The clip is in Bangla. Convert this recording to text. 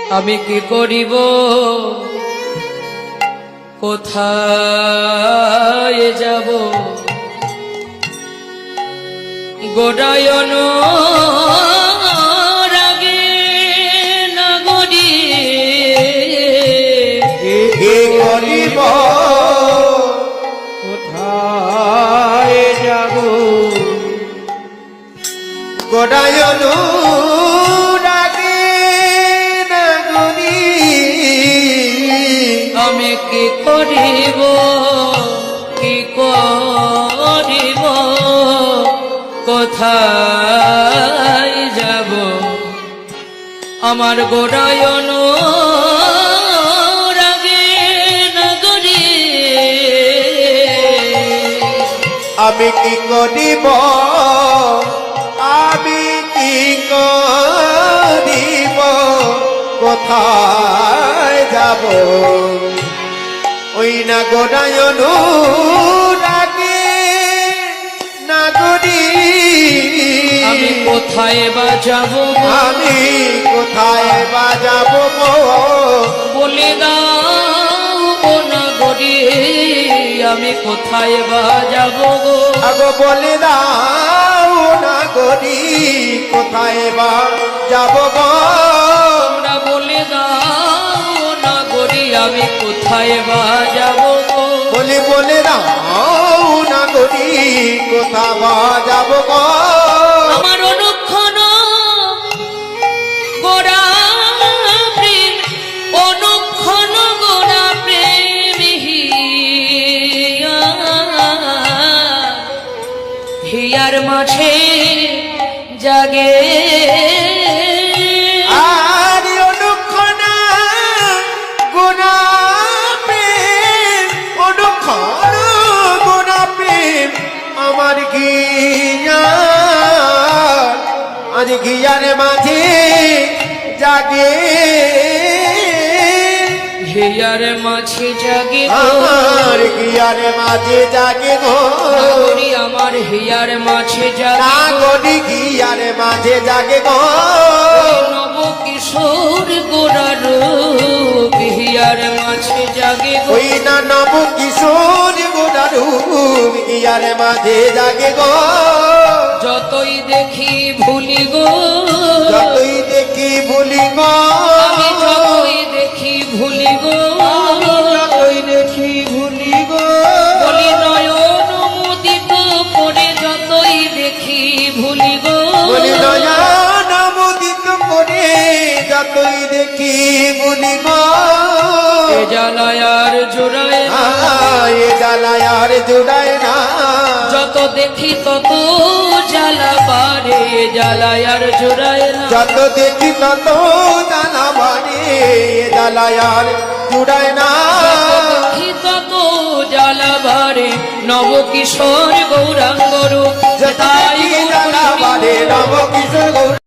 আমি কি করিব কোথায় যাব গোডায়ন রাগে নগরী কি করিব কোথায় যাব গোডায়ন রাগে নগরী আমি কি করিব কোথায় যাব আমার গোডায়ন রাগে নগরী আমি কি করিব আমি কি করিব কোথায় যাব ওই না গোডায়ন রাগে নগরী আমি কোথায় বা যাব আমি কোথায় বা যাব বলে দাও ও নগরী আমি কোথায় বা যাব গো আগো বলে দাও নগরী কোথায় বা যাব গো তোমরা বলে দাও নগরী আমি কোথায় বা যাব গো বলে দাও নগরী কোথা বা যাব গো আমার অনুক্ষণ গোড়া প্রেম অনুক্ষণ গোড়া প্রেম হিয়ার মাঝে জাগে আর অনুক্ষণ গোনা প্রেম অনুক্ষণ গোনা প্রেম আমার গিয়া আজ গিয়ার মাঝে জাগে হিয়ার মাঝে জাগে আমার গিয়ার মাঝে জাগে গো নগরী আমার হিয়ার মাঝে জাগে নাগরি গিয়ার মাঝে জাগে গো নব কিশোর গোড়ার রূপ হিয়ার মাঝে জাগে ওই না নব কিশোর গোড়ারু গিয়ার মাঝে জাগে গো যতই দেখি ভুলি গো যতই দেখি ভুলি গো আমি যতই দেখি ভুলি গো যতই দেখি ভুলি গো বলি নয়ন মুদিত করে যতই দেখি ভুলি গো বলি নয়ন মুদিত করে যতই দেখি ভুলি গো এ জ্বালায় আর জোড়ায় না এ জ্বালায় আর জুড়ায় না যত দেখি তত জ্বালা বাড়ে জ্বালায় আর জোড়ায় না যত দেখি তত জ্বালা বাড়ে জ্বালায় আর জুড়ায় না দেখি তত জ্বালা বাড়ে নব কিশোর গৌরাঙ্গ রূপ যত দেখি জ্বালা বাড়ে নব কিশোর গৌর